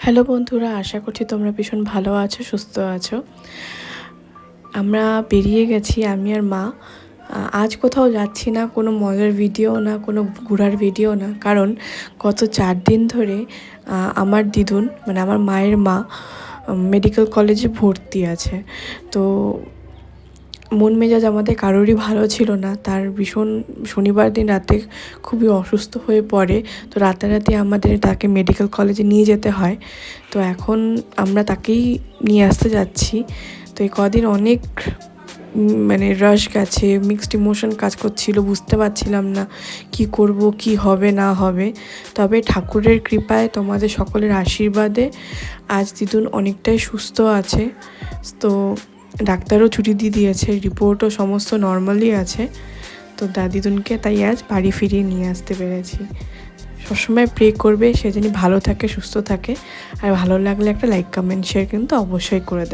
Hello বন্ধুরা, আশা করছি তোমরা ভীষণ ভালো আছো, সুস্থ আছো। আমরা বেরিয়ে গেছি আমি আর মা। আজ কোথাও যাচ্ছি না, কোনো মজার ভিডিও না, কোনো ঘোরার ভিডিও না, কারণ গত 4 দিন ধরে আমার দিদুন মানে আমার মায়ের মা মেডিকেল কলেজে ভর্তি আছে। তো মন মেজাজ আমাদের কারোরই ভালো ছিল না। তার ভীষণ শনিবার দিন রাতে খুবই অসুস্থ হয়ে পড়ে। তো রাতারাতি আমাদের তাকে মেডিকেল কলেজে নিয়ে যেতে হয়। তো এখন আমরা তাকেই নিয়ে আসতে যাচ্ছি। তো এই কদিন অনেক মানে রাশ গেছে, মিক্সড ইমোশন কাজ করছিল, বুঝতে পারছিলাম না কি করব, কি হবে না হবে। তবে ঠাকুরের কৃপায়, তোমাদের সকলের আশীর্বাদে আজ দিদুন অনেকটাই সুস্থ আছে। তো ডাক্তারও ছুটি দিয়ে দিয়েছে, রিপোর্টও সমস্ত নর্মালি আছে। তো দিদুনকে তাই আজ বাড়ি ফিরিয়ে নিয়ে আসতে পেরেছি। সবসময় প্রে করবে সে যেন ভালো থাকে, সুস্থ থাকে। আর ভালো লাগলে একটা লাইক, কমেন্ট, শেয়ার কিন্তু অবশ্যই করে দেবে।